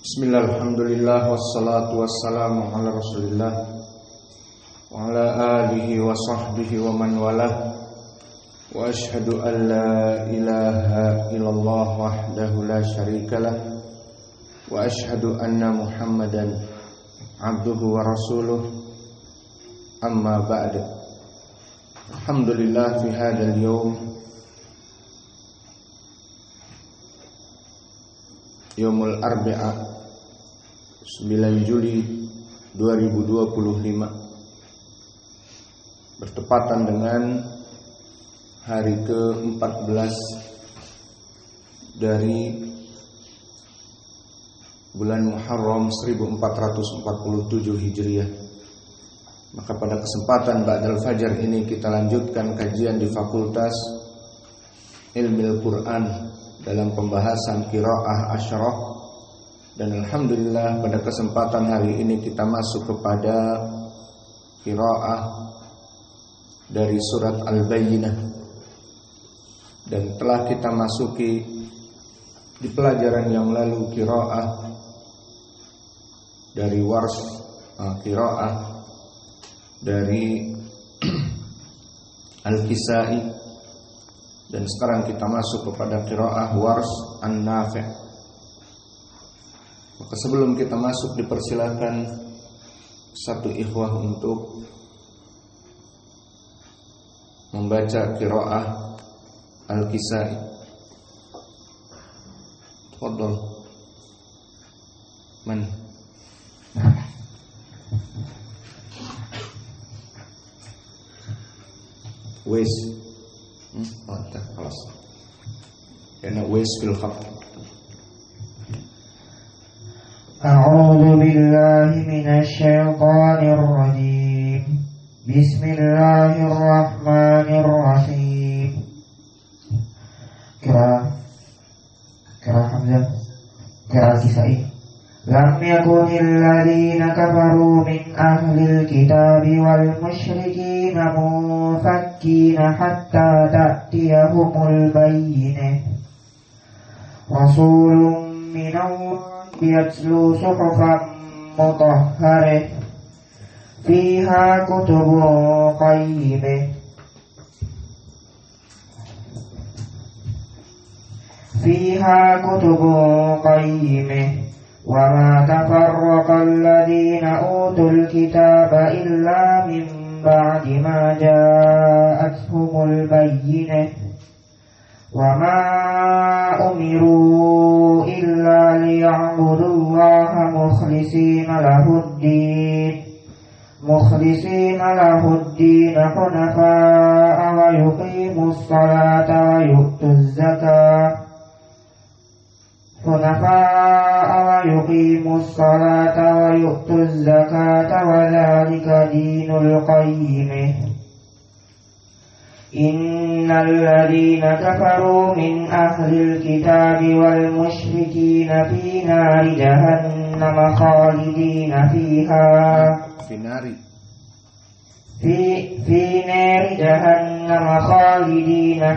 Bismillah, alhamdulillah, wassalatu wassalamu ala rasulillah wa ala alihi wa sahbihi wa man walah. Wa ashhadu an la ilaha illallah wahdahu la syarikalah wa ashhadu anna muhammadan abduhu wa rasuluh. Amma ba'd. Alhamdulillah fi hadzal yawm, Yaumul Arba'a 9 Juli 2025, bertepatan dengan hari ke-14 dari bulan Muharram 1447 Hijriah. Maka pada kesempatan Ba'dal Fajar ini kita lanjutkan kajian di Fakultas Ilmu Quran dalam pembahasan qiraah asyrah, dan alhamdulillah pada kesempatan hari ini kita masuk kepada qiraah dari surat Al-Bayyinah, dan telah kita masuki di pelajaran yang lalu qiraah dari Wars, qiraah dari Al-Kisai, dan sekarang kita masuk kepada qiraah Wars An-Nafi'. Maka sebelum kita masuk, dipersilakan satu ikhwah untuk membaca qiraah Al-Kisai. Tafadhal. Man? Wes. خلاص لأنه ويس في الخط. أعوذ بالله من الشيطان الرجيم. بسم الله الرحمن الرحيم. قراءة حمزة، قراءة كسائي. لم يكن الذين كفروا من أهل الكتاب والمشركين منفكين حتى تأتيهم البينة. رسول من الله يتلو صحفا مطهرة فيها كتب قيمة. وما تفرق الذين أوتوا الكتاب إلا من بعد ما جاءتهم البينة. وما أمروا إلا ليعبدوا الله مخلصين له الدين حنفاء ويقيموا الصلاة ويؤتوا الزكاة وذلك دين القيمة. إن الذين كفروا من أهل الكتاب والمشركين في نار جهنم خالدين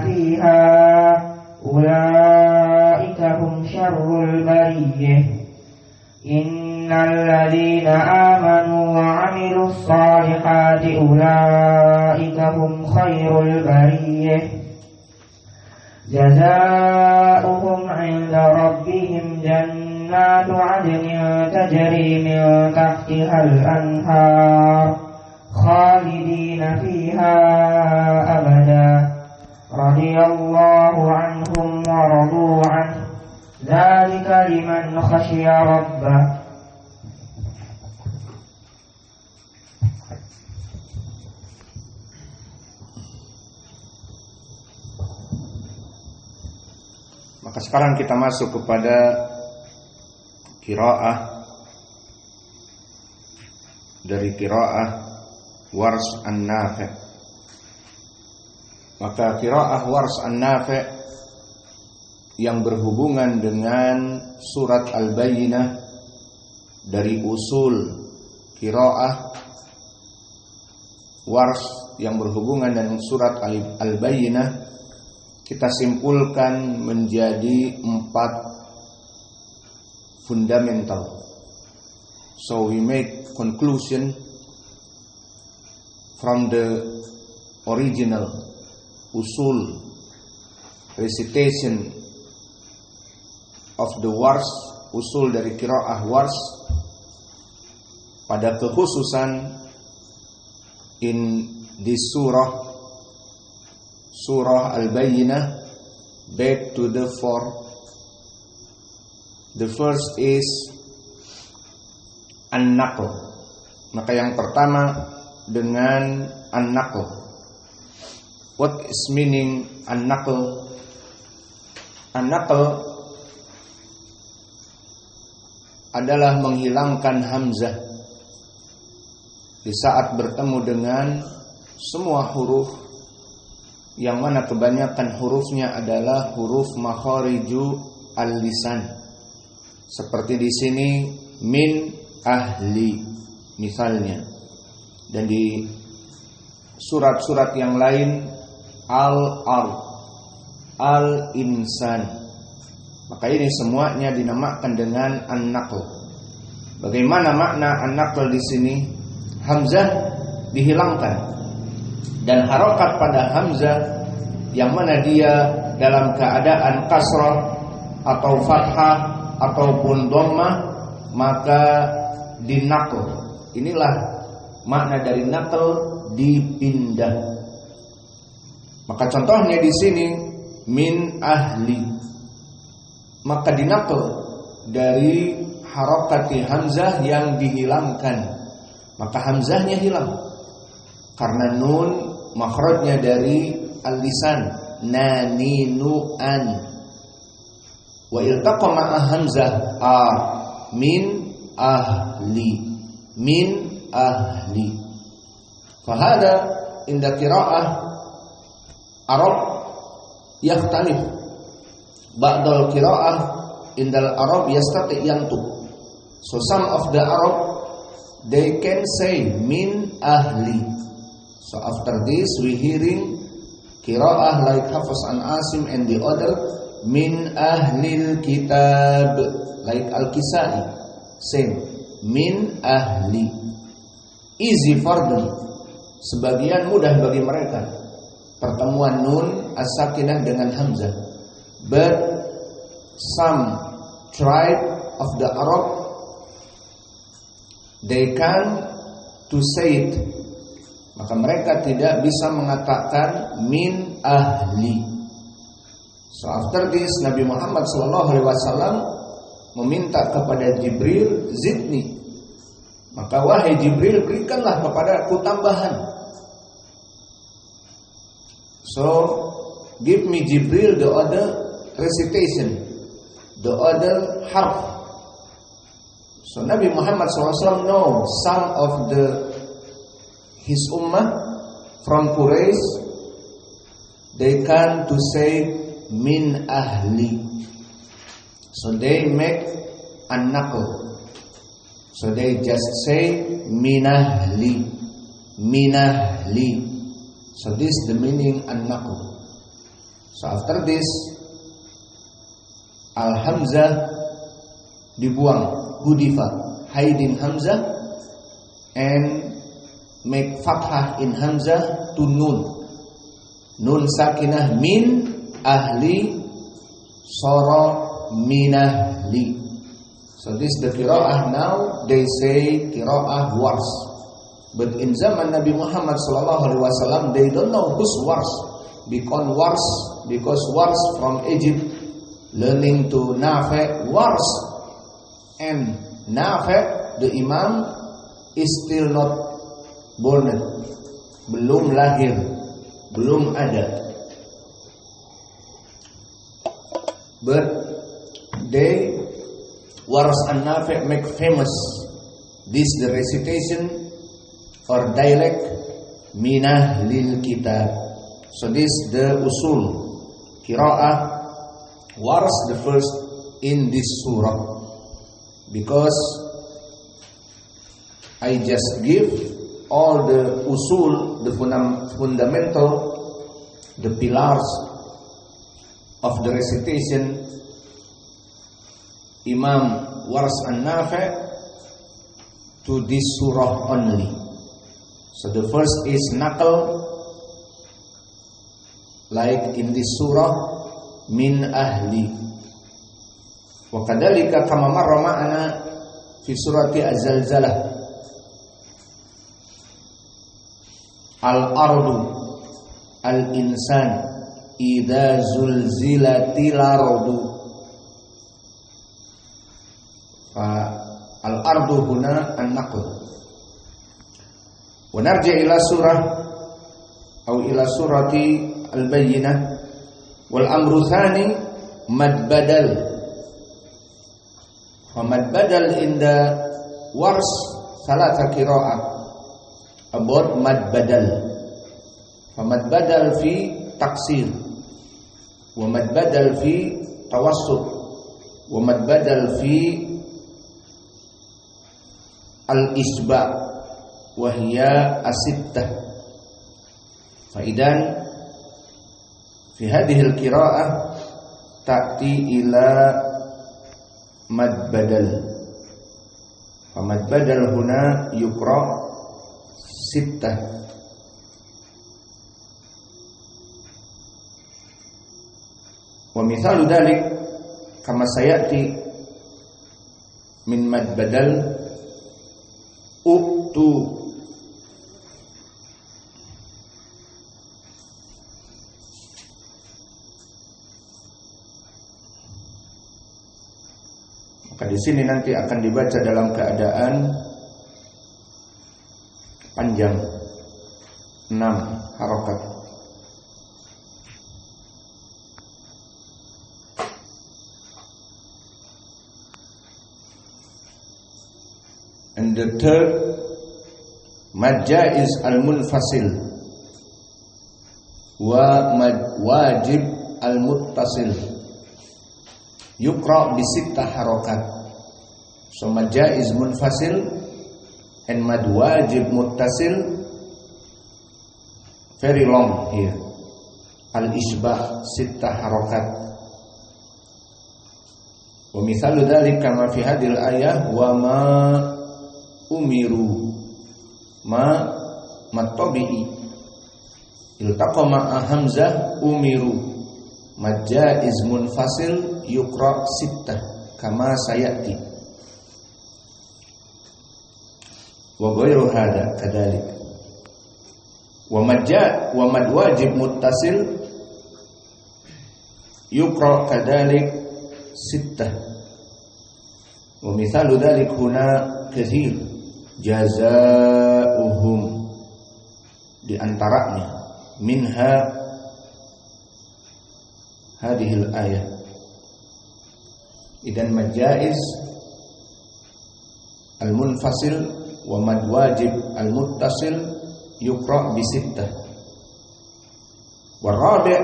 فيها أولئك هم شر البرية. إن الذين آمنوا وعملوا الصالحات أولئك هم خير البرية. جزاؤهم عند ربهم جنات عدن تجري من تحتها الأنهار خالدين فيها أبدا. رضي الله عنهم ورضوا عنه ذلك liman khasyiya rabbah. Maka sekarang kita masuk kepada qiraah dari qiraah Wars An-Nafi'. Maka qiraah Wars An-Nafi' yang berhubungan dengan surat Al-Bayyinah dari usul qiraah Wars yang berhubungan dengan surat Al-Bayyinah, kita simpulkan menjadi 4 fundamental. So we make conclusion from the original usul recitation of the wars, usul dari qiraah wars, pada kekhususan in this surah Al-Bayyinah, back to the four. The first is an-naql. Maka yang pertama dengan an-naql. What is meaning an-naql? An-naql adalah menghilangkan hamzah di saat bertemu dengan semua huruf, yang mana kebanyakan hurufnya adalah huruf makhariju al-lisan. Seperti di sini min ahli misalnya, dan di surat-surat yang lain al-ard, al-insan. Maka ini semuanya dinamakan dengan an-naql. Bagaimana makna an-naql di sini? Hamzah dihilangkan, dan harokat pada hamzah yang mana dia dalam keadaan kasrah atau fathah ataupun dhammah, maka dinaql. Inilah makna dari naql, dipindah. Maka contohnya di sini min ahli, maka dinaql dari harokati hamzah yang dihilangkan, maka hamzahnya hilang karena nun makhrajnya dari al-lisan, naninu an. Wa iltaqa ma'a hamzah min ahli, min ahli. Fahada inda qira'ah Arab yakhtalif. Ba'dal qira'ah indal Arab yastati yantu. So some of the Arab, they can say min ahli. So after this we hearing qira'ah like Hafiz an Asim and the other min ahlil kitab like Al-Kisai, same min ahli. Easy for them, sebagian mudah bagi mereka pertemuan nun as-sakinah dengan hamzah. But some tribe of the Arab, they can to say it, maka mereka tidak bisa mengatakan min ahli. So after this Nabi Muhammad SAW meminta kepada Jibril, zidni, maka wahai Jibril, berikanlah kepadaku tambahan. So give me Jibril the other recitation, the other harf. So Nabi Muhammad SAW know some of his ummah from Quraysh, they can to say min ahli. So they make an-naql. So they just say min ahli, min ahli. So this is the meaning an-naql. So after this al-hamzah dibuang, hudifa, hiding hamzah, and make fathah in hamzah to nun. Nun sakinah min ahli sara min ahli. So this the qiraah now, they say qiraah wars. But in zaman Nabi Muhammad SAW, they don't know who's wars. Because wars from Egypt, learning to Nafi' wars. And Nafi', the Imam, is still not born. Belum lahir, belum ada. But they Waras an-Nafi' make famous this the recitation or dialect minah lil kitab. So this the usul qiraah Waras the first in this surah, because I just give all the usul, the fundamental, the pillars of the recitation Imam Wars and Nafi' to this surah only. So the first is naql, like in this surah, min ahli. Wa kadzalika kama marra ma'ana fi surati Az-Zalzalah, al-ardu, al-insan, idza zulzilatil ardu. Al-ardu huna an-naql. Wa narji ila surah atau ila surati al-bayyinah. Wal amru tsani mad badal. Wa mad badal inda Wars salasa qira'ah about mad badal. Wa mad badal fi taksir, wa mad badal fi tawassut, wa mad badal fi al-isba' wa hiya as-sittah. Fa idan fi hadhihi al-qira'ah ta'ti ila mad badal. Fa mad badal huna yuqra sittah. Wa mithalu dhalik kama sayati min mad badal uktu. Maka di sini nanti akan dibaca dalam keadaan panjang 6 harokat. And the third, mad jaiz al-munfasil wa mad wajib al-muttasil yuqra bi sittah harokat. So mad jaiz munfasil and mad wajib muttasil very long here. Al-isbah sittah harokat. Wa mithalu dzalik kama fi hadhil ayah wa ma umiru ma matabi'i iltaqama hamzah umiru mad jaiz munfasil yuqra sittah kama sayati wa ghairu hada kadzalik wa mad wajib muttasil yuqra kadzalik sittah. Wa mithalu dzalik huna katsir jazaa'uhum, di antaranya minha hadhil ayah. Idan mad jaiz al-munfasil wa mad wajib al-muttasil yuqra bi sittah. Wa rabi'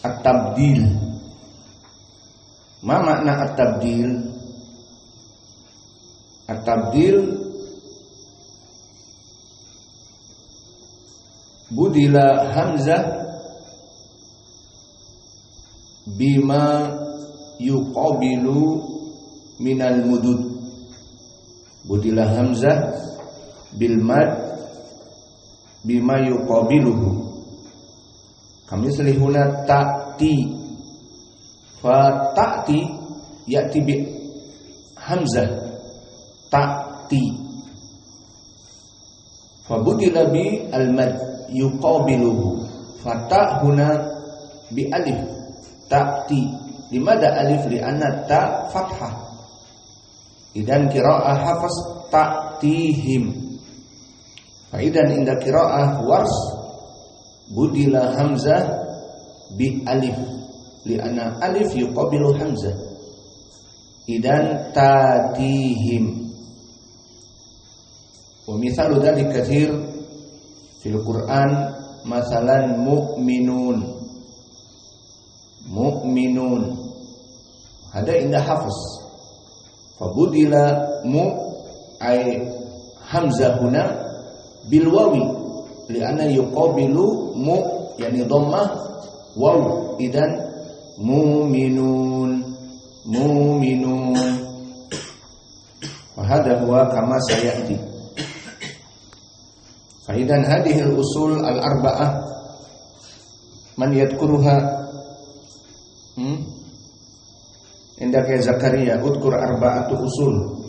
at-tabdil. Ma makna at-tabdil? At-tabdil budila hamzah bima yuqabilu minal mudud. Budila hamzah bil mad bima yuqabiluhu. Kami selihuna ta'ti. Fa ta'ti ya'ti bi hamzah ta'ti. Fa budila bi al-mad yuqabiluhu. Fa ta' huna bi alif ta'ti. Limada alif li'anna ta' fathah. Idan qira'ah hafaz ta'tihim. Fa idan inda qira'ah Wars budila hamzah bi alif li'anna alif yuqabilu hamzah. Idan tatihim. Wa mithalu dzalik katsir fil Qur'an, masalan mu'minun. Mu'minun hada inda hafs. Fabudila mu ay hamzah huna bil wawi li'anna yuqabilu mu yani dhammah waw. Idan mu'minun. mu'minun. Wa hadha huwa kama sayati. Fa idan hadhihi al-usul al-arba'ah man yadhkuruha indaka Zakaria udkur arba'atu usul.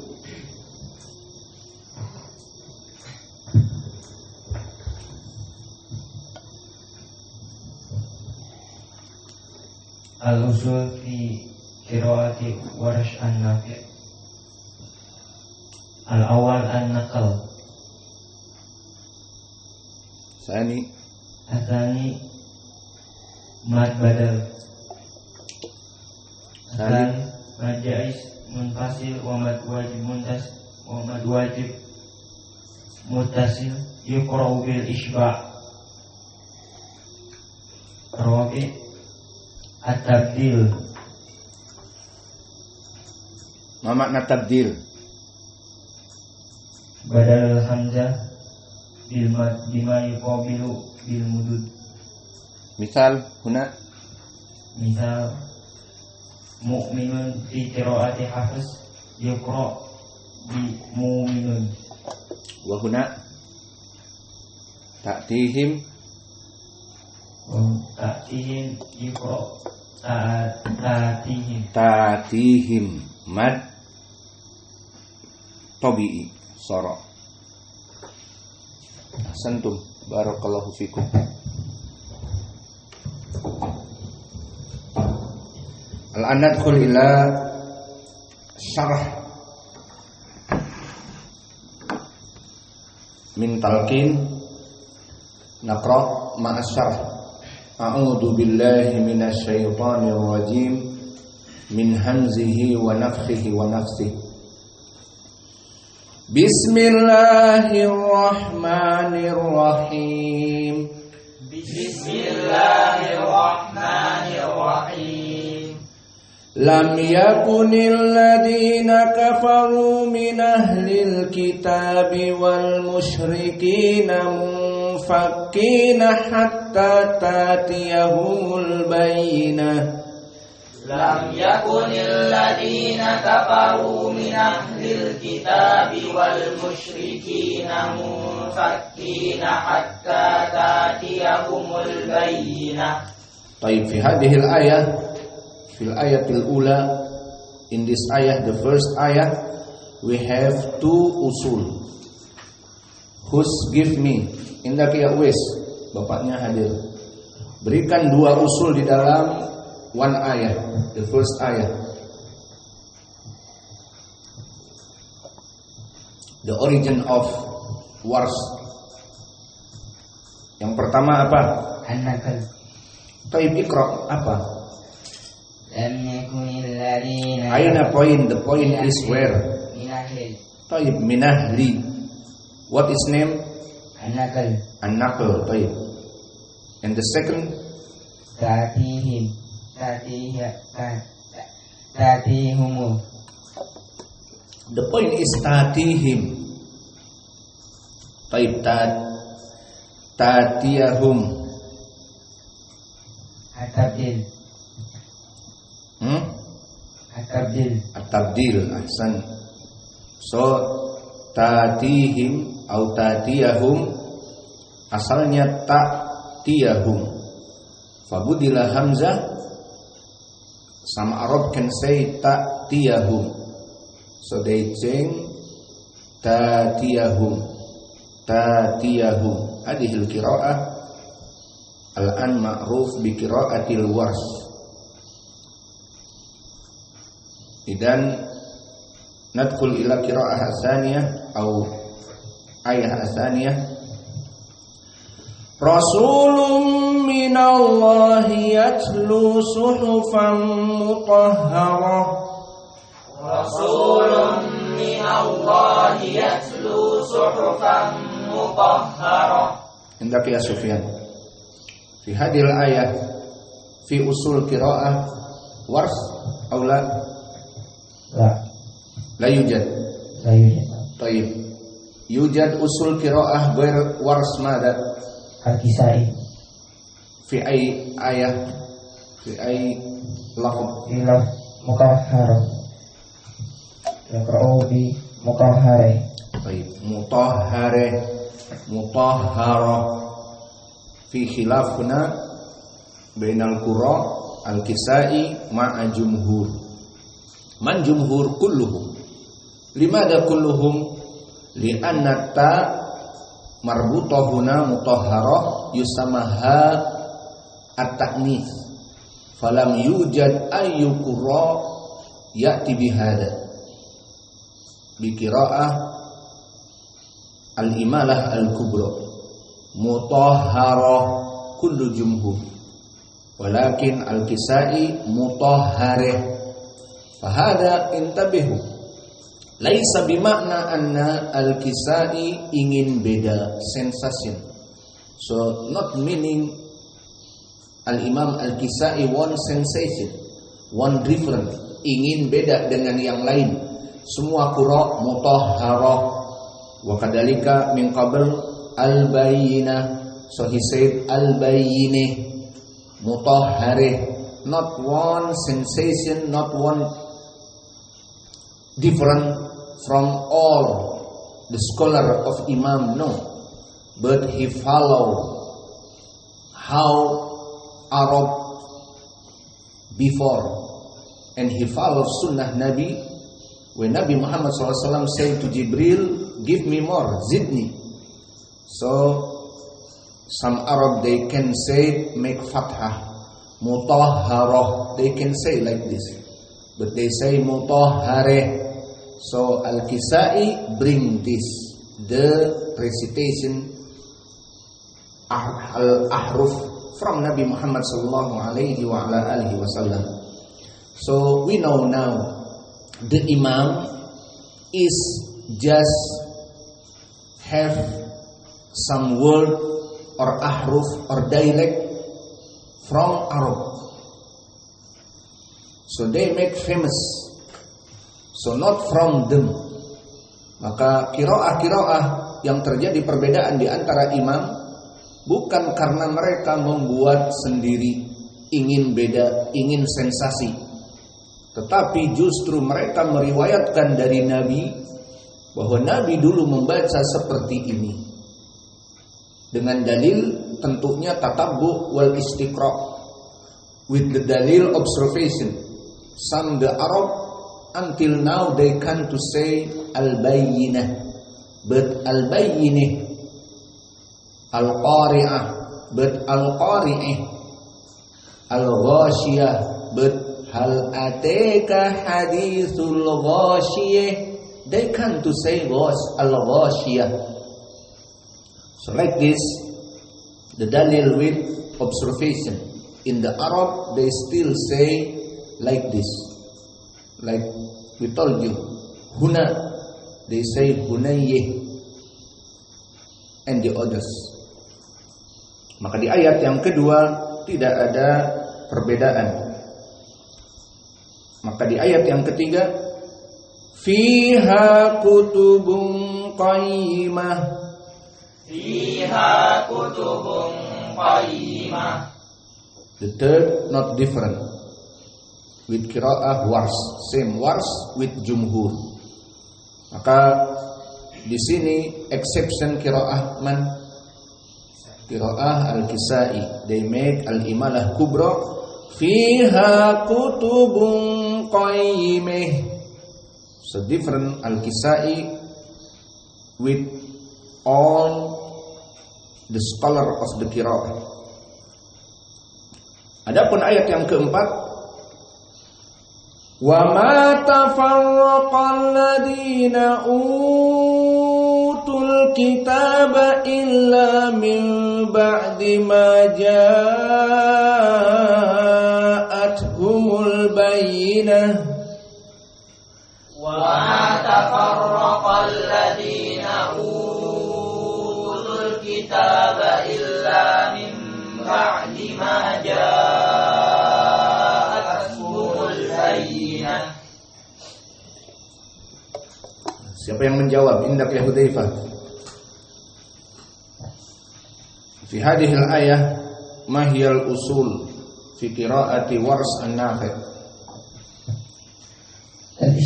Al-usul fi qiraati Warsh an-Nafi'. Al-awwal an-naql. Sani Athani mad badal. Athani mad jaiz munfasil wa mad wajib muttasil yuqra'u bil isba'. Rabi at-tabdil. Ma makna tabdil? Badal hamzah bil mad bima yuqabilu bil mudud. Misal huna mu'minun fi qiraati Hafiz yuqra bi mu'minun. Wa huna ta'tihim yuqra ta'tihim mad tabi'i sara. Ahsantum, barakallahu fikum. Al-an nadkhul ila syarh min talqin. Naqra ma'a syarh. A'udzu billahi minasy syaithanir rajim min hamzihi wa nafthihi wa nafsihi. Bismillahirrahmanirrahim. Bismillahirrahmanirrahim. Lam yakunil ladina kafaru min ahlil kitabi wal musyrikina munfakkina hatta tatiyahumul bayyinah. Lam yakunil ladina kafaru min ahlil kitabi wal musyrikina munfakkina hatta tatiyahumul bayyinah. Baik, fi hadhil ayah, fil ayatil ula, in this ayah, the first ayah, we have two usul. Hus give me, indaki ya Uwais, bapaknya hadir. Berikan dua usul di dalam one ayah, the first ayah. The origin of wars. Yang pertama apa? An-Nakhl. Taib Iqra apa? Lam yakunil ladina. Aina point, the point is where? Minahli. Taib minahli. What is name? An-Nakhl. An-Naql, taib. And the second? Tatihim. Tatihumu. The point is tatihim. Taib tatiyahum. At-tabdil. At-tabdil, ahsan. So tatihim atau tatiyahum asalnya ta'tiyahum. Fabudila hamzah. Some Arab can say ta'tiyahum. So they change ta'tiyahum. Hadihil qira'ah al-an ma'ruf bi qira'atil Warsh. Idan nadkhul ila qira'ah as-saniyah atau ayah as-saniyah. Rasulun minallahi yatlu suhufan mutahharah. Rasulun minallahi yatlu suhufan mutahharah. Hendak ya Sufyan. Fi hadil ayah fi usul qira'ah Warsh aw la? La yujad. Taib. Yujad usul qira'ah ghair Warsh mada? Al-Kisai. Fi ay ayah, fi ay laqab. mutahharah. Yaqra'u bi mutahharah. Baik, mutahharah. Fi khilaf huna bainal qura al-Kisai ma'a jumhur. Man jumhur kulluhum. Limada kulluhum? Li'anna ta marbutah huna mutahharah yusamaha at-ta'nits. Falam yujad ayyu qura ya'ti bihada. Bi qira'ah al-imalah al-kubra mutahharah kullu jumhur. Walakin al-Kisai mutahharah. Fahada intabihu. Laisa bimakna anna al-Kisai ingin beda sensation. So not meaning Al-Imam Al-Kisai one sensation, one different, ingin beda dengan yang lain. Semua qura mutahharah. Wa kadzalika min qabl al-bayyinah. So he said al-bayyinah mutahharah, not one sensation, not one different from all the scholar of Imam, no, but he followed how Arab before, and he follows Sunnah Nabi. When Nabi Muhammad SAW said to Jibril, "Give me more, zidni." So some Arab they can say make fathah, mutahharah. They can say like this, but they say mutahharah. So Al-Kisai bring this, the recitation al-ahruf from Nabi Muhammad sallallahu alaihi wa ala alihi wasallam. So we know now the Imam is just have some word or ahruf or dialect from Arab. So they make famous. So not from them. Maka qiraah yang terjadi perbedaan di antara imam bukan karena mereka membuat sendiri, ingin beda, ingin sensasi, tetapi justru mereka meriwayatkan dari Nabi bahwa Nabi dulu membaca seperti ini. Dengan dalil tentunya tatabbu wal istiqra, with the dalil observation. Some the Arab until now they can to say al-bayyinah, but al-bayyinah, al-qari'ah, but al-qari'ah, al-ghashiyah, but hal ataka hadithul ghashiyah, they can to say al-ghashiyah. So like this, the dalil with observation. In the Arab they still say like this, like we told you, huna, they say hunayyih, and the others. Maka di ayat yang kedua tidak ada perbedaan. Maka di ayat yang ketiga, fiha kutubun qayyimah, fiha kutubun qayyimah. The third not different with qiraah wars, same wars with jumhur. Maka di sini exception qiraah man, qiraah al-Kisai, they make al-imalah kubra, fiha kutubun qayyimah. So different al-Kisai with all the scholar of the qiraah. Adapun ayat yang keempat, wa ma tafarraqal ladina utul kitaba illa min ba'di ma ja'athumul bayyinah. Wa ma tafarraqal ladina utul kitaba illa min ba'di ma ja'athumul bayyinah. Siapa yang menjawab? Indak ya Hudzaifah. Fi hadhil ayah ma hiyal usul fi qiraati wars an-nafi'.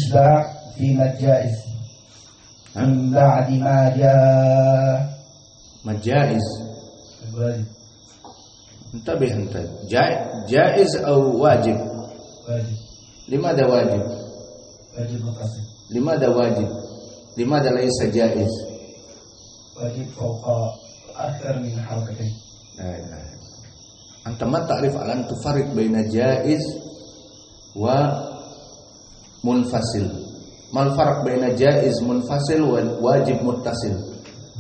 الإسباع فيما الجائز من بعد ما جاء مجائز الواجب. انتبه أنت جائز أو واجب؟ واجب. لماذا واجب؟ واجب متصل. لماذا واجب؟ لماذا ليس جائز؟ واجب فوق أكثر من حركتين. لا إله. أنت ما تعرف أن تفرق بين جائز ومنفصل. ما الفرق بين جائز منفصل وواجب متصل؟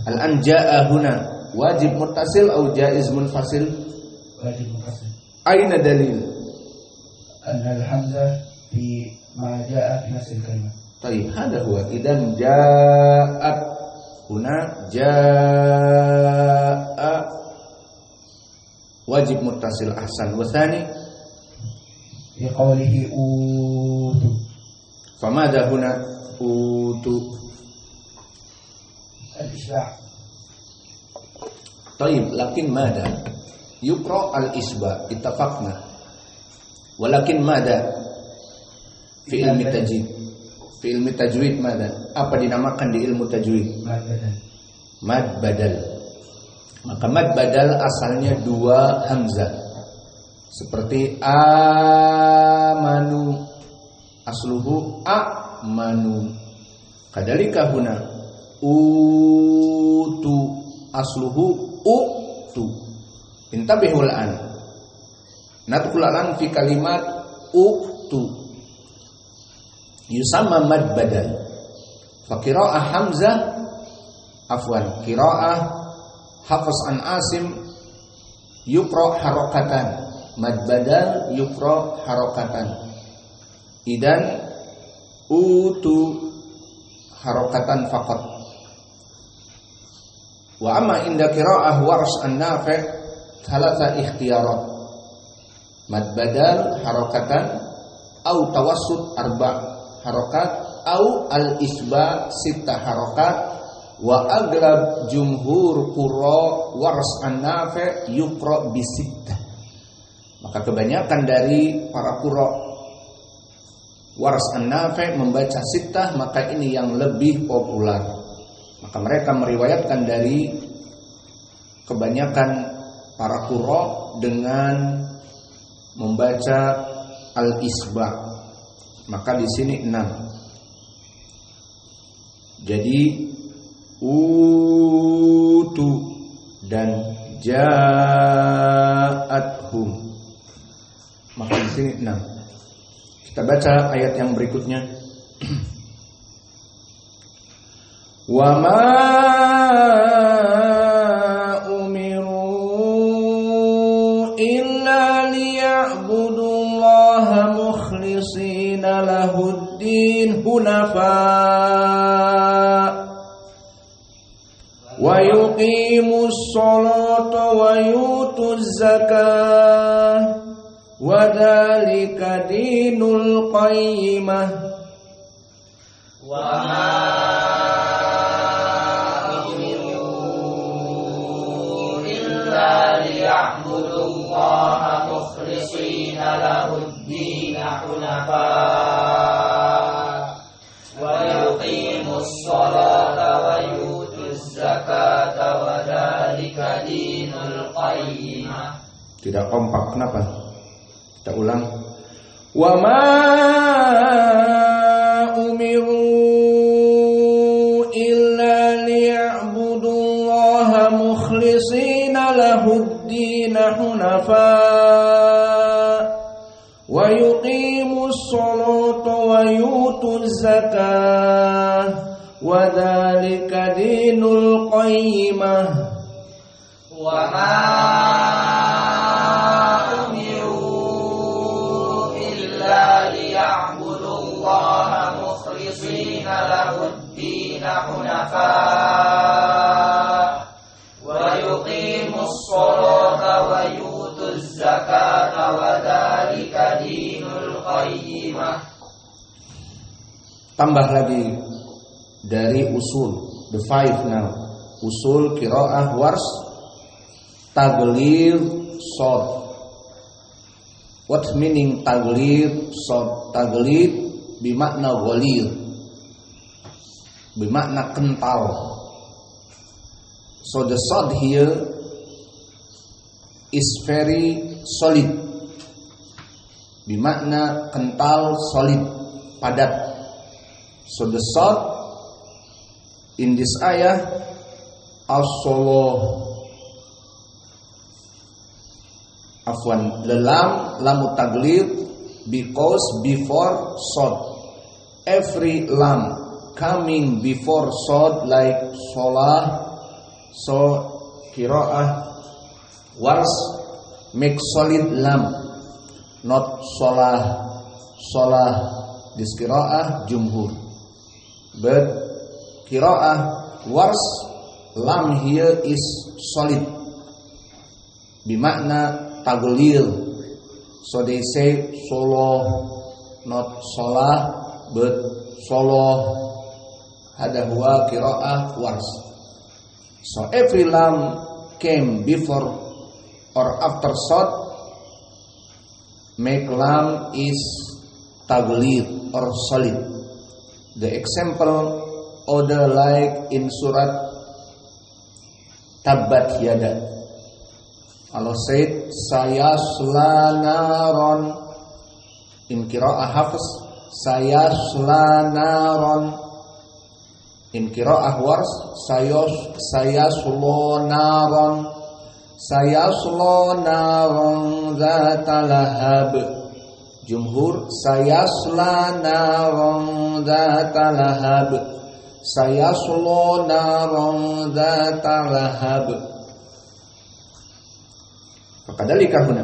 الآن جاء هنا واجب متصل أو جائز منفصل؟ واجب متصل. أين دليل؟ أن الحمزة في ما جاء في نفس الكلمة. طيب هذا هو. إذن جاءت هنا جاء واجب متصل. أحسن. والثاني في قوله أوتوا. فماذا هنا أوتوا؟ الإشباع. طيب لكن ماذا؟ يقرأ الإشباع اتفقنا. ولكن ماذا؟ في ilmu tajwid. Fi ilmu tajwid mada? Apa dinamakan di ilmu tajwid? Mad badal. Maka mad badal asalnya dua hamzah. Seperti amanu. Asluhu amanu. Kadalika huna utu. Asluhu utu. Intabihul an. Nadkhul an fi kalimat utu. Yusamma mad badal. Fa qira'ah Hamzah afwan qira'ah Hafs an Asim yuqra harakatan. Mad badal yuqra harakatan. Idan utu harakatan faqat. Wa amma inda qira'ah Warsh an Nafi' thalatha ikhtiyarat. Mad badal harakatan au tawassut arba' harokat au al-isba sita harokat wa aglab jumhur qurra Wars an-Nafi' yuqra bisitta. Maka kebanyakan dari para qurra Wars an-Nafi' membaca sittah, maka ini yang lebih populer. Maka mereka meriwayatkan dari kebanyakan para qurra dengan membaca al-isba. Maka di sini 6. Jadi utu dan ja'athum. Maka di sini 6. Kita baca ayat yang berikutnya. Wa ma umiru illa liya'budullaha mukhlishina lahuddin hunafa wa yuqimus salata wa yutuz zakah wa dzalika dinul qayyimah. Wa ma umiru illa liya'budullaha mukhlishina lahuddin hunafa wa yuqimus salata wa yutuz zakata wa dzalika dinul qayyimah. Tidak kompak, kenapa? Kita ulang. Wa ma umiru illa liya'budullaha mukhlishina lahuddin hunafa wa yuqimus salata wa yutuz zakah wa dzalika dinul qayyimah. Wa ma umiru illa liya'budullaha mukhlishina lahuddin hunafa wa yuqimus salata wa yutuz zakata wa dzalika dinul qayyimah. Tambah lagi dari usul, the 5 now. Usul qiraah Warsh, taglid shad. What meaning taglid shad? Taglid bimakna ghalil, bimakna kental. So the sod here is very solid, bimakna kental, solid, padat. So the sod in this ayah as-salah, afwan, the lam taglid, because before sod, every lam coming before sod like solah, so qiraah wars make solid lam, not solah this qiraah jumhur, but qiraah wars lam here is solid, bimakna taglil. So they say solo, not solah, but solo. Hada huwa qiraah wars. So every lam came before or after sod, make lam is taglid or solid. The example order like in surat Tabbat Yada. Allah said sayasla naron, in qiraah Hafs sayasla naron, in qiraah Wars sayaslo naron zata lahab. Jumhur sayasla naron zata lahab, sayaslo naron zata lahab. Fakadhalika huna.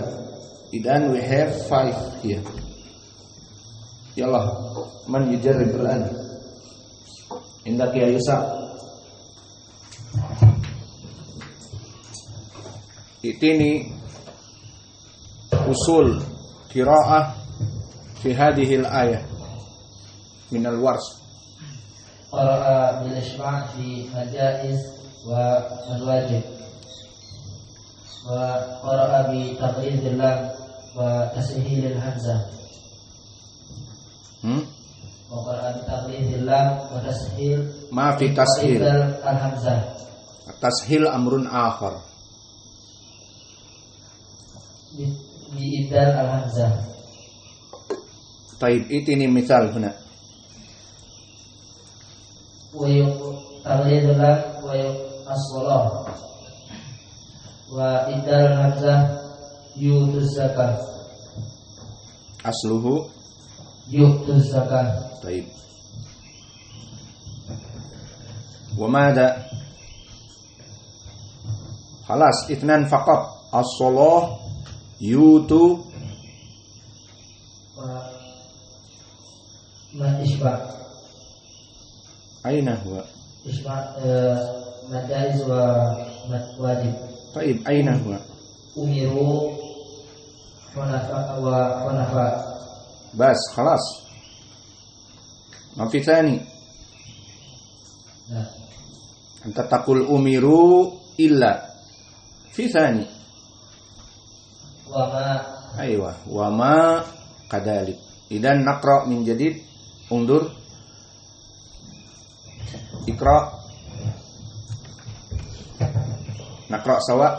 Idan we have 5 here. Yallah, man yujarrib al-an. Indak ya Yusa. Itini usul qiraah fi hadhihi al-ayah min al-wars. Qara'a bil isma' fi majaiz wa al-wajib. Wa qara'a bi taqlidil lam wa tashilil hamzah. Wa qara'a bi taqlidil lam wa tashil ma fi tashil al hamzah. Tashil amrun akhar. Bi idal al hamzah. Taib, ini misal huna. Wa taqlidil lam wa as-salah. Wa idal hamzah yutuz zakah. Asluhu yutuz zakah. Taib. Wa madha? Khalas, ithnan faqat. As-salah yutu wa ma isba. Aina huwa? Isba majaiz wa wajib. Taib, aina huwa? Umiru wa nafa. Bas, khalas. Ma fi thani? Nah. Anta taqul umiru illa fi thani. Wa ma. Aywa, wa ma kadalik. Idan naqra min jadid. Undur. Iqra. Naqra sawa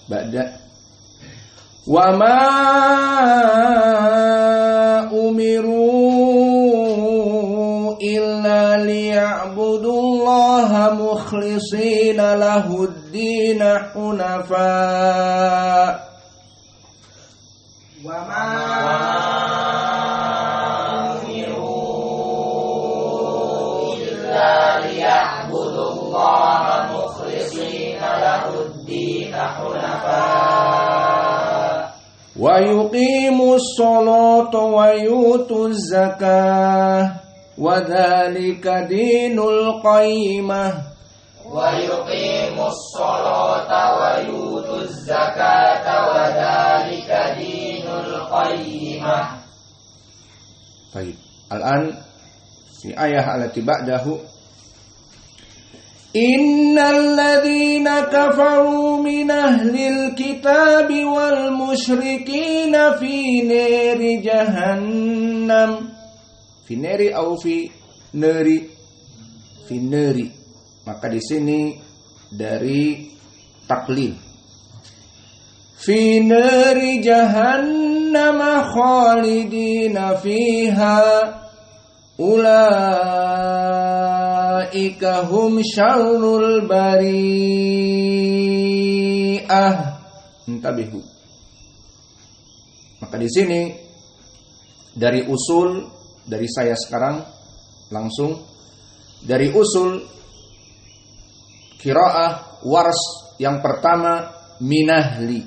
ba'da. Wa ma umiru illa liya'budullaha mukhlishina lahud-din hunafa. Wa ma umiru illa liya'budullaha mukhlishina lahud-din hunafa wa yuqimus salata wa yutuz zakah wa dzalika dinul qayyimah. Wa yuqimus salata wa yutuz zakata wa dzalika dinul qayyimah. Baik. Al-an fi ayah allati ba'dahu Innal ladzina kafaru min ahlil kitabi wal musyrikina fi nari jahannam Fineri au fi neri? Fineri. Maka di sini dari taklil. Fi nari jahannam khalidina fiha ulaika hum syarrul bari'ah. Intabihu. Maka di sini dari usul dari saya sekarang langsung dari usul qiraah Wars yang pertama minahli,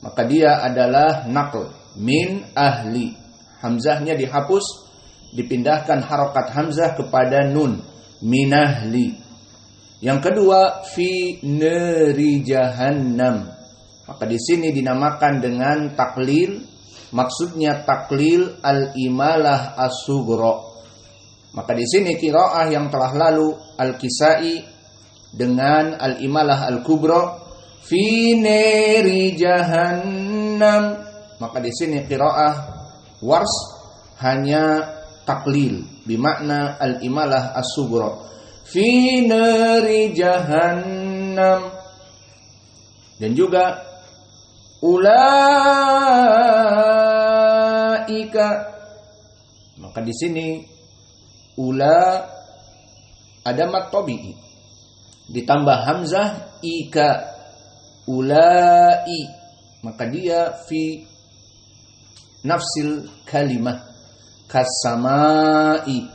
maka dia adalah naql min ahli. Hamzahnya dihapus, dipindahkan harokat hamzah kepada nun, minahli. Yang kedua fi nari jahannam, maka di sini dinamakan dengan taklil, maksudnya taklil al-imalah as-sughra. Maka di sini qiraah yang telah lalu al-Kisai dengan al-imalah al-kubra fi nari jahannam, maka di sini qiraah Wars hanya taklil bimakna al-imalah as-sughra fi nari jahannam. Dan juga ulaika, maka di sini ula ada mat tabi'i ditambah hamzah ika, ulai, maka dia fi nafsil kalimah kasamai,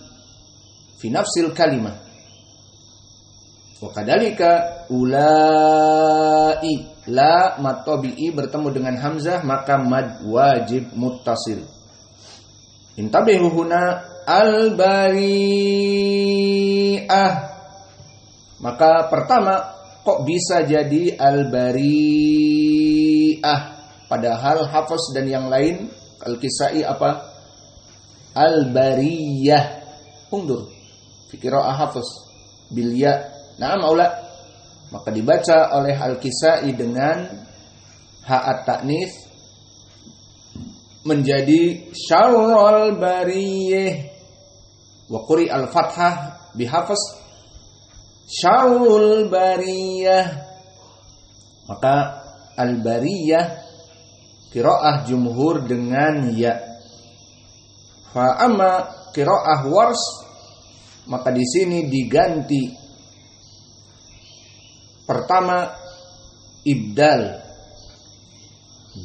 fi nafsil kalimah. Wa kadzalika ulai, la mat tabi'i bertemu dengan hamzah maka mad wajib muttasil. Intabihu huna al-bari'ah. Maka pertama, kok bisa jadi al-bari'ah padahal Hafs dan yang lain al-Kisai apa? Al-bariyah. Undur fi qiraa'ah Hafs bil ya. Na'am aula. Maka dibaca oleh al-Kisai dengan ha'at ta'nits menjadi syarrul bariyah. Wa quri al-fathah bi Hafs syarrul bariyah. Maka al-bariyah qiraah jumhur dengan ya. Fa amma qiraah Wars, maka di sini diganti pertama ibdal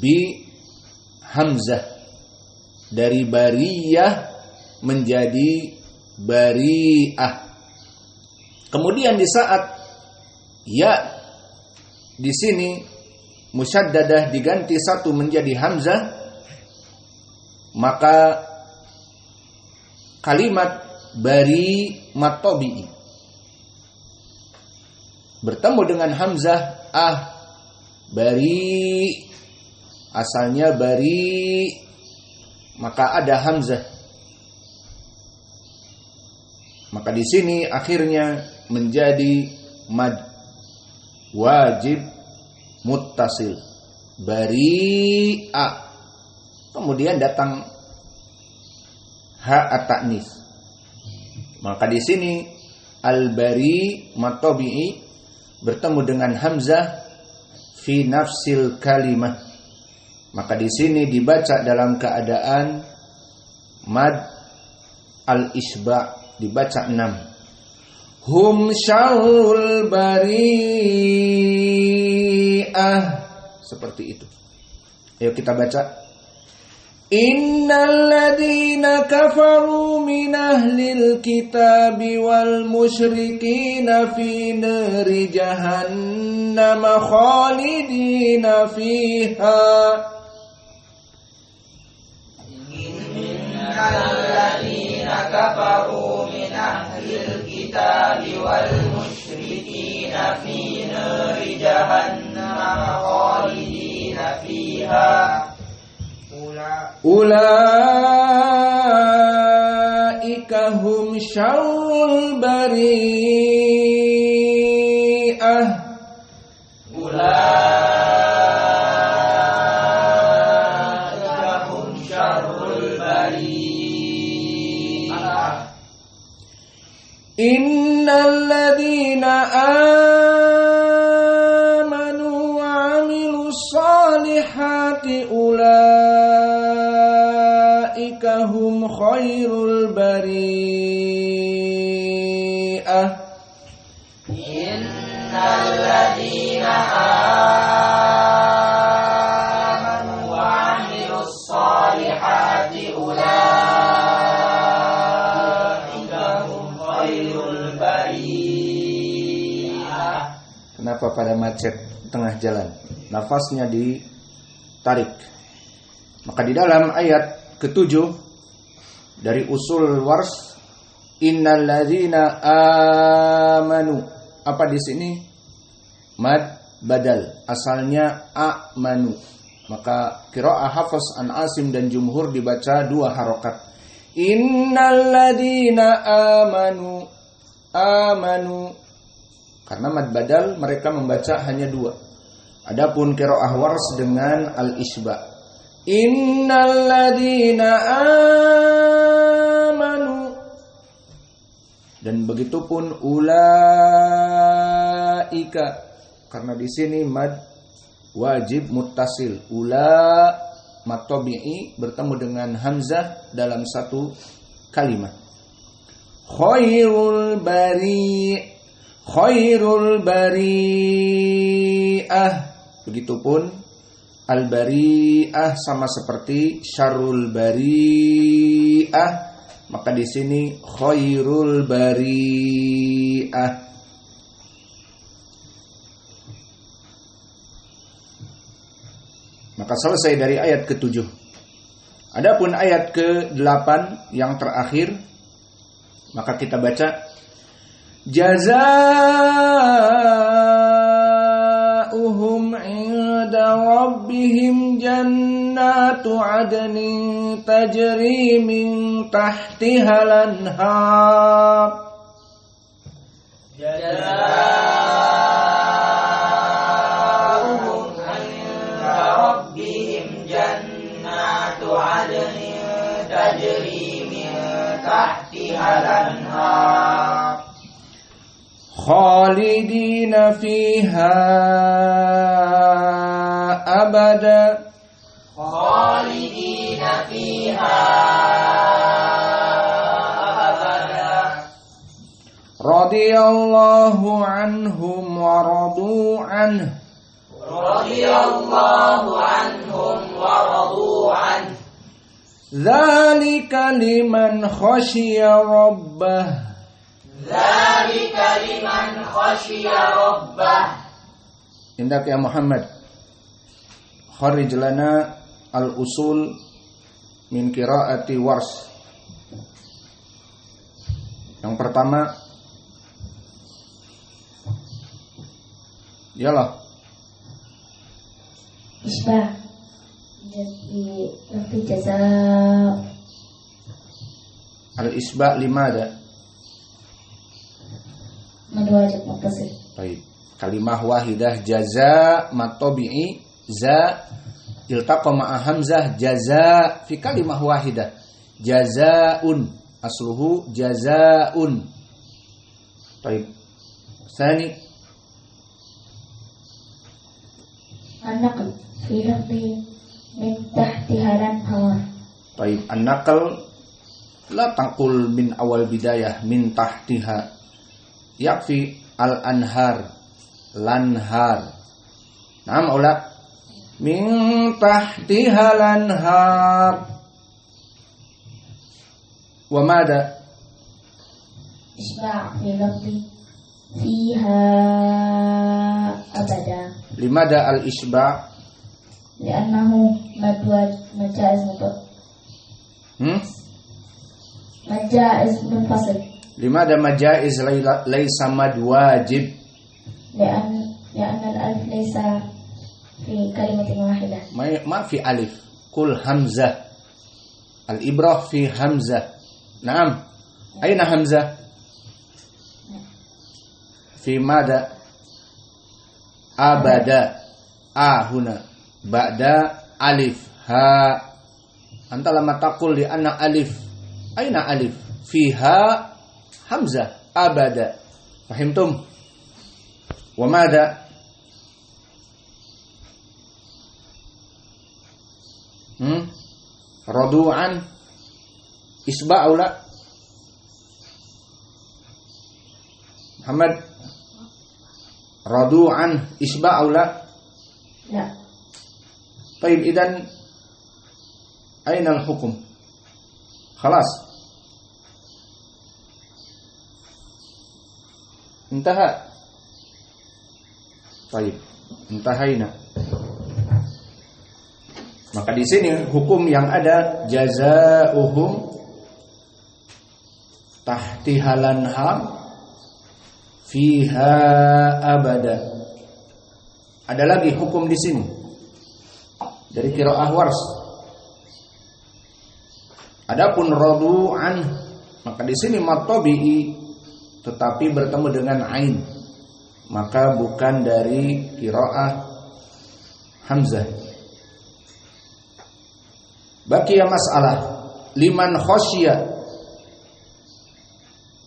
bi hamzah dari bariyah menjadi bari'ah. Kemudian di saat ya di sini musyaddadah diganti satu menjadi hamzah, maka kalimat bari matobi'i bertemu dengan hamzah bari, asalnya bari, maka ada hamzah. Maka di sini akhirnya menjadi mad wajib muttasil bari'a. Kemudian datang ha at-ta'nits. Maka di sini al-bari matabi'i bertemu dengan hamzah fi nafsil kalimah. Maka di sini dibaca dalam keadaan mad al-isba', dibaca 6. Hum syarrul bari'ah, seperti itu. Ayo kita baca. Innal ladzina kafaru min ahlil kitabi wal musyrikina fi nari jahannam khalidina fiha. Innal ladzina kafaru min ahlil kitabi wal musyrikina fi nari jahannam khalidina fiha. Ulaika hum syarrul bari'ah. Ulaika hum syarrul bari'ah. Innal ladzina amanu wa 'amilus solihati ulaika hum khairul bari'ah. Innal ladzina amanu wa 'amilus solihati ulaika hum khairul bari'ah. Kenapa pada macet tengah jalan? Nafasnya ditarik. Maka di dalam ayat ke-7 dari usul wars, innal ladzina amanu. Apa di sini? Mad badal. Asalnya amanu. Maka qiraah Hafs an Asim dan jumhur dibaca 2 harokat. Innal ladzina amanu. Amanu. Karena mad badal mereka membaca hanya 2. Adapun qiraah wars dengan al-isba. Innal ladzina amanu. Dan begitupun ulaika, karena di sini mad wajib muttasil. Ula mad tabi'i bertemu dengan hamzah dalam satu kalimat. Khairul bari'ah. Begitupun al-bari'ah sama seperti syarrul bari'ah. Maka di sini khairul bari'ah. Maka selesai dari ayat ke-7. Adapun ayat ke-8 yang terakhir, maka kita baca jazaa'uhum 'inda rabbihim jannatu 'adnin tajri min tahtihal anhar. Jazaa'uhum 'inda rabbihim jannatu 'adnin tajri min tahtihal anhar. Khalidina fiha abada. Khalidina fiha abada. Radiyallahu anhum wa radu anhu. Radiyallahu anhum wa radu anhu. Dzalika liman khasyiya rabbah. Dzalika liman khasyiya rabbah. Indak ya Muhammad, kharij lana al-usul min qiraati wars. Yang pertama, yalah. Isbah. Jadi jaza. Al-isba' limada? Mad wajib muttasil. Baik. Kalimah wahidah jaza mad tabi'i za iltaqa ma'a hamzah jaza fi kalimah wahidah. Jazaun asluhu jazaun. Baik. Tsani An-naql fi lafzi min tahtiha al-anhar. baik. An-naql la taqul min awal bidayah min tahtiha. Yakfi al-anhar lanhar. Naam ulak min tahtiha lanhar. Wa mada? Isba' fi lafzi fiha abada. Limada al-isba'? Li'annahu majaz munfasil. Limada majaiz laysa mad wajib? Li'anna al-alif laysa fi kalimatin wahidah. Ma fi alif. Kul hamzah. Al-ibrah fi hamzah. Naam. Aina hamzah? Fi mada? Abada. Huna. Ba'da alif. Ha. Anta lama taqul li anna alif. Aina alif? Fiha hamzah. abada. Fahimtum? Wa mada? Radu'an isba'u la? Muhammad, radu'an isba'u la? La. Baik, idan aina al-hukum? Khalas. Intaha. Baik, intahaina. Maka di sini hukum yang ada jazaohum tahtihalan ham fiha abada. Ada lagi hukum di sini dari qiraah Wars. Adapun radu'an, maka di sini matabi'i tetapi bertemu dengan ain, maka bukan dari qiraah Hamzah. Baqiya masalah liman khasyiya.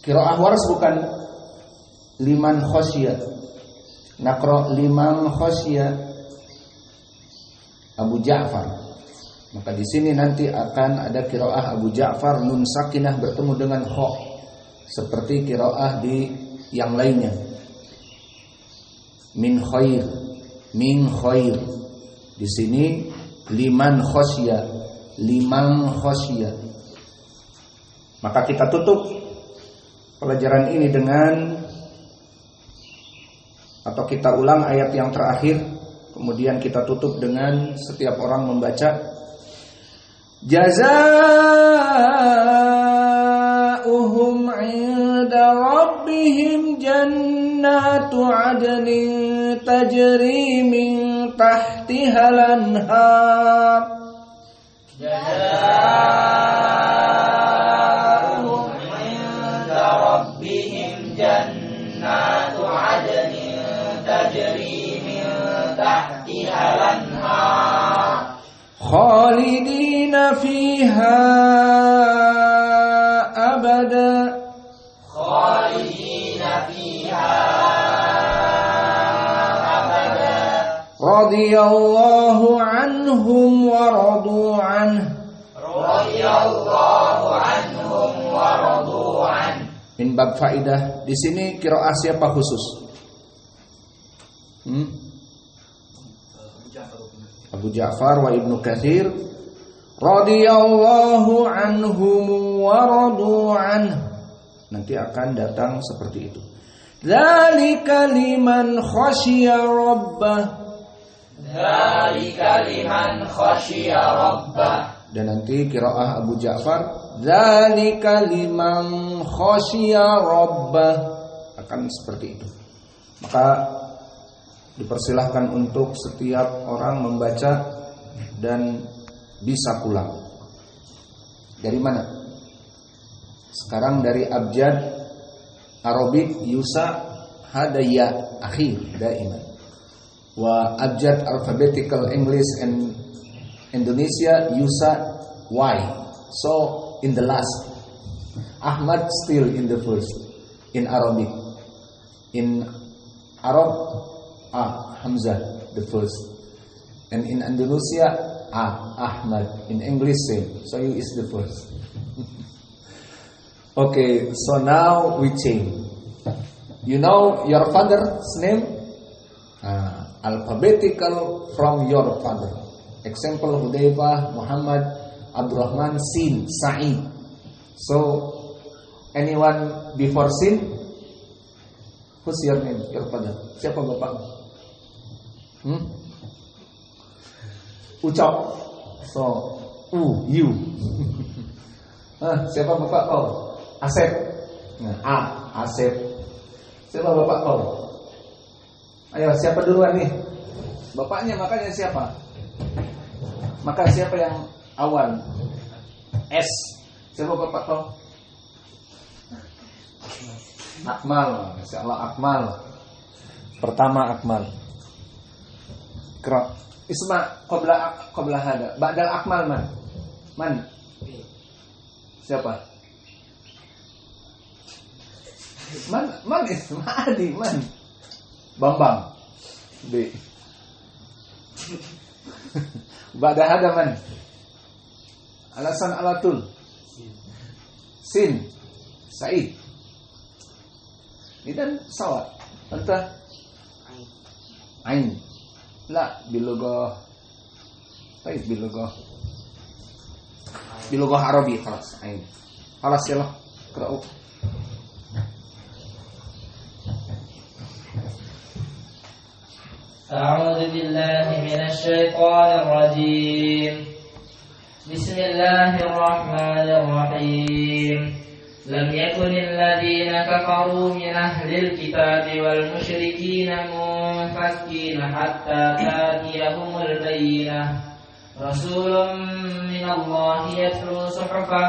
Qiraah Wars bukan liman khasyiya. Naqra liman khasyiya Abu Ja'far. Maka di sini nanti akan ada qiraah Abu Ja'far nun sakinah bertemu dengan kha seperti qiraah di yang lainnya. Min khair, min khair. Di sini liman khasyiya, liman khasyiya. Maka kita tutup pelajaran ini dengan, atau kita ulang ayat yang terakhir, kemudian kita tutup dengan setiap orang membaca jazaa'uhum 'inda rabbihim jannatu 'adnin tajri min tahtihal anhar. Jazaa'uhum 'inda rabbihim jannatu 'adnin tajri min tahtihal anhar khalidina fiha abada. Khalidina fiha abada. Radiyallahu anhum wa radu anhu. Radiyallahu anhum wa radu anhu. Min bab faidah, di sini qiraah siapa khusus? Abu Ja'far wa Ibnu Katsir. Radiyallahu anhum wa radu anhu. Nanti akan datang seperti itu. Dzalika liman khasyiya rabbah. Dzalika liman khasyiya rabbah. Dan nanti qiraah Abu Ja'far dzalika liman khasyiya rabbah, akan seperti itu. Maka dipersilahkan untuk setiap orang membaca dan bisa pulang. Dari mana? Sekarang dari abjad Arabik yusa hadaya akhir daiman. Wa abjad alphabetical English and Indonesia yusa y. So in the last. Ahmad still in the first in Arabic. In Arab Hamzah the first, and in Indonesia Ahmad. In English same, so you is the first. Okay, so now we change. You know your father's name, alphabetical from your father. Example Hudzaifah, Muhammad, Abdurrahman, Sin, Sa'id. So anyone before Sin? Who's your name? Your father? Siapa bapakmu? Ucap. So, you. Siapa bapak kau? Asep. Nah, Asep. Siapa bapak kau? Ayo, siapa duluan nih? Bapaknya makanya siapa? Maka siapa yang awal? S. Siapa bapak kau? Akmal. Insyaallah Akmal. Pertama Akmal. Isma qabla hada. Ba'dal Akmal man? Siapa? Man Adi man. Bambang. B. Ba'da hada man. Alasan alatul. Sin. Said. Idan sawa. Anta Ain. La bilugah. Baik bilugah. Bilugah Arabi خلاص Ain. خلاص يلا اقرأوا. أعوذ بالله من الشيطان الرجيم. بسم الله الرحمن الرحيم. لم يكن الذين كفروا من أهل الكتاب والمشركين منفكين حتى تأتيهم البينة رسول من الله يتلو صحفا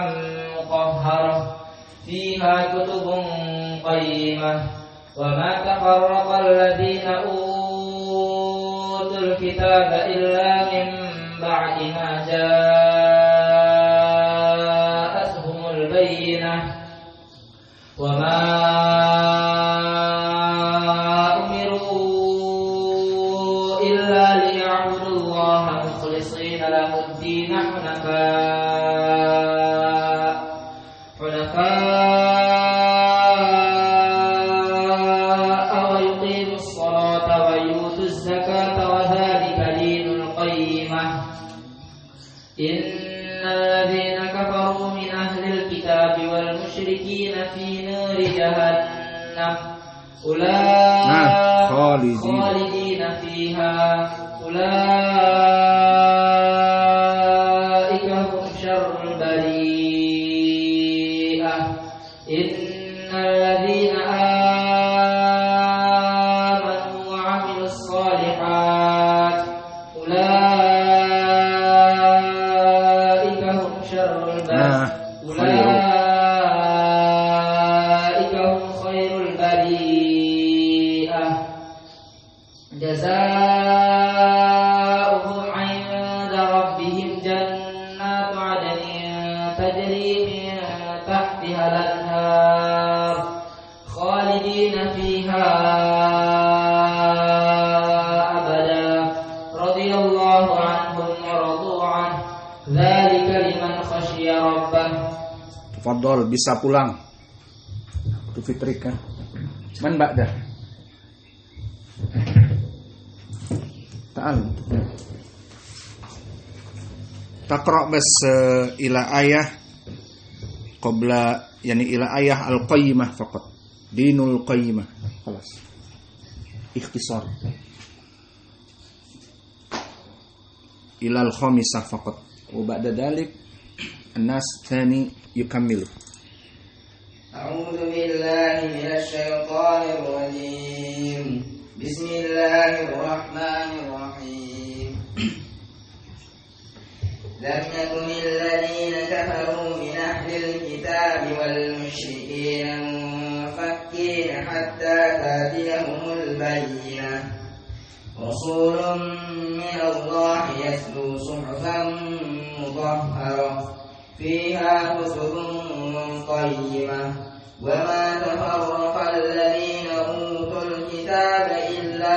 مطهرة فيها كتب قيمة وما تفرق الذين أوتوا الكتاب إلا من بعد ما جاءتهم البينة وما أمروا إلا ليعبدوا الله مخلصين له الدين حنفاء ويقيموا الصلاة ويؤتوا الزكاة وذلك دين القيمة إن الذين كفروا من أهل الكتاب والمشركين في نار جهنم أولئك خالدين فيها أولئك هم شر البريئة إن الذين آمنوا وعملوا الصالحات أولئك هم شر البريئة أولئك هم خير البريئة جزاؤهم عند ربهم جنات عدن تجري من تحتها الأنهار خالدين فيها أبدا رضي الله عنهم ورضوا عنه ذلك لمن خشي ربه. Tafadhol, bisa pulang. Itu fitrik kan. Man ba'da. Ta'al. Taqra' bas ila ayah qabla yani ila ayah al-qayyimah faqat. Dinul qayyimah. Khalas. Ikhtisar. Ila al-khamisah faqat. Wa ba'da dalik an-nas thani yukammilu. أعوذ بالله من الشيطان الرجيم. بسم الله الرحمن الرحيم. لم يكن الذين كفروا من أهل الكتاب والمشركين منفكين حتى تأتيهم البينة رسول من الله يتلو صحفا مطهرة فيها كتب قيمة وما تفرق الذين أوتوا الكتاب إلا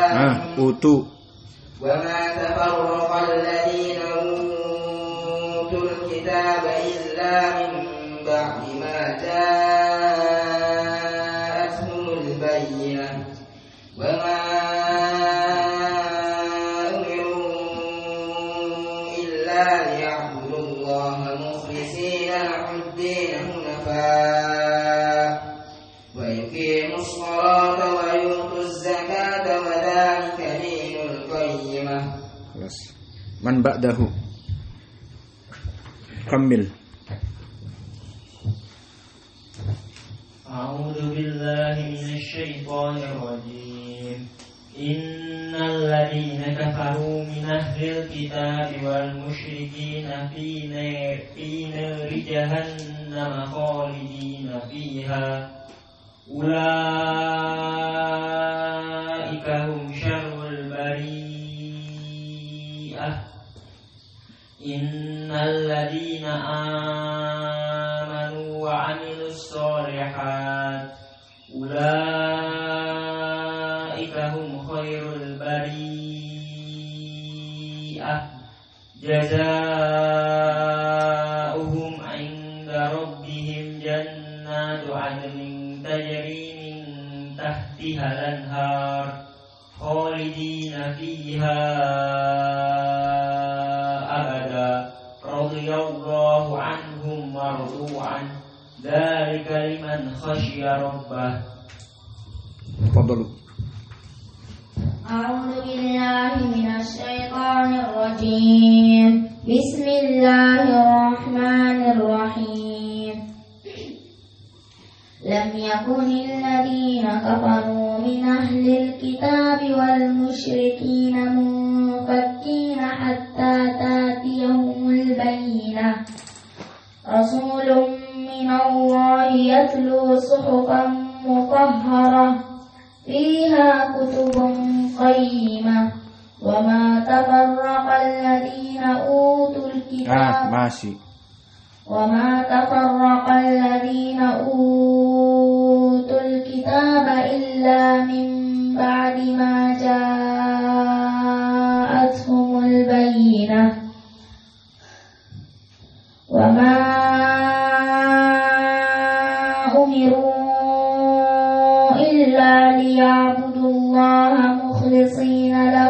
وما تفرق الذين أوتوا الكتاب إلا من بعد ما جاءتهم البينة وما أمروا إلا ليعبدوا الله مخلصين له الدين حنفاء ويقيموا الصلاة ويؤتوا الزكاة وذلك دين القيمة. Man ba'dahu. Kammil. أعوذ بالله من الشيطان الرجيم. إن الذين كفروا من أهل الكتاب والمشركين في نار جهنم خالدين فيها أولئك هم شر البريئة إن الذين آمنوا وعملوا الصالحات أولئك ulaika hum khairul bariyah jazaohum 'inda rabbihim jannatu 'adnin tajri min tahtiha al-anhar khalidina fiha abada radiyallahu anhum wa radu an dzalika liman khasyiya rabbah. Fadlu. A'udzu billahi minasy syaithanir rajim. Bismillahirrahmanirrahim. Lam yakunil ladzina kafaru min ahlil kitabi wal musyrikina munfakkina hatta ta'tiyahumul bayyinah. Rasulun minallahi yatlu suhufan mutahharah fiha kutubun qayyimah wa ma tafarraqal ladzina utul kitab وما تفرق الذين أوتوا الكتاب إلا من بعد ما جاءتهم البينة وما أمروا إلا ليعبدوا الله مخلصين له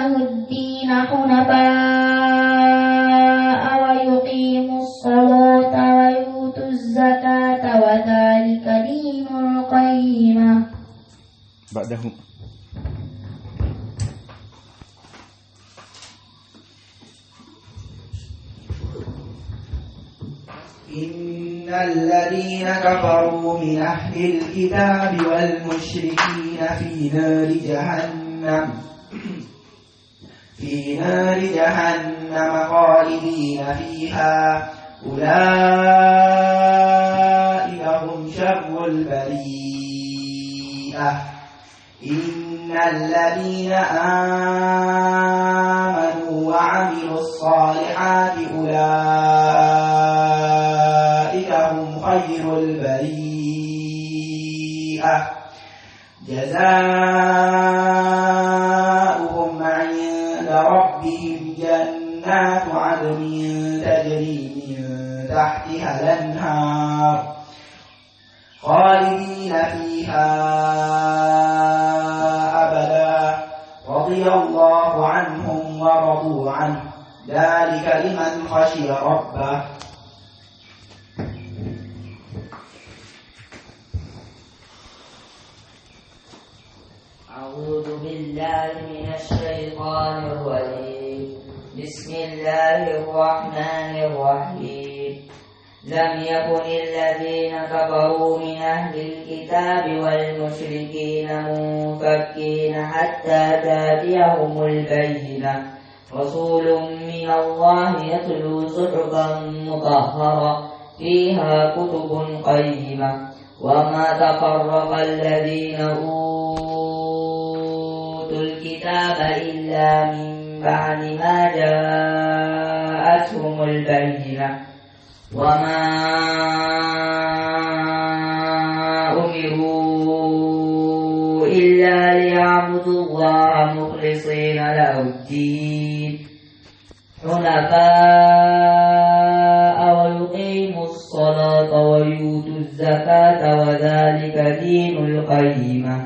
الدين حنفاء ويقيموا الصلاة ويؤتوا الزكاة وذلك دين القيمة. بعده إن الذين كفروا من أهل الكتاب والمشركين في نار جهنم خالدين فيها أولئك هم شر البرية. إن الذين آمنوا وعملوا الصالحات أولئك هم خير البرية. جزاؤهم عند ربهم جنات عدن تجري من تحتها الأنهار خالدين فيها أبدا رضي الله عنهم ورضوا عنه ذلك لمن خشي ربه. أعوذ بالله من الشيطان الرجيم. بسم الله الرحمن الرحيم. لم يكن الذين كفروا من أهل الكتاب والمشركين منفكين حتى تأتيهم البينة. رسول من الله يتلو صحفا مطهرة فيها كتب قيمة وما تفرق الذين أوتوا الكتاب إلا من بعد ما جاءتهم البينة وما أمروا إلا ليعبدوا الله مخلصين له الدين حنفاء ويقيموا الصلاة ويؤتوا الزكاة وذلك دين القيمة.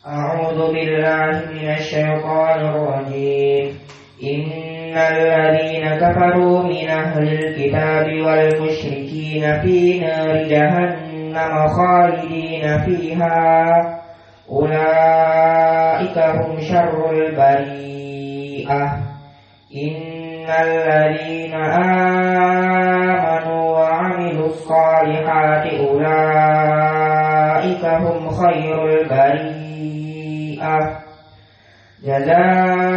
أعوذ بالله من الشيطان الرجيم. إن الذين كفروا من أهل الكتاب والمشركين في نار جهنم خالدين فيها أولئك هم شر البريئة. إن الذين آمنوا وعملوا الصالحات أولئك هم خير البريئة.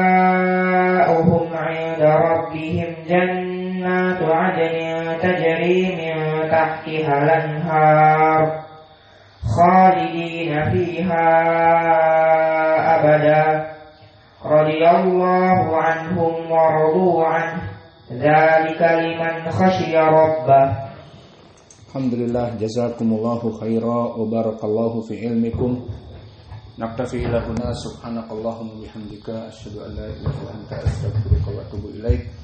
جزاؤهم عند ربهم جنات عدن تجري من تحتها الأنهار خالدين فيها أبدا رضي الله عنهم ورضوا عنه Dzalika liman khasyiya rabbah. Alhamdulillah, jazakumullahu khaira wa barakallahu fi ilmikum. Naktafi ila huna, subhanakallahumma bihamdika asyhadu an la ilaha illa anta astaghfiruka wa atubu ilaik.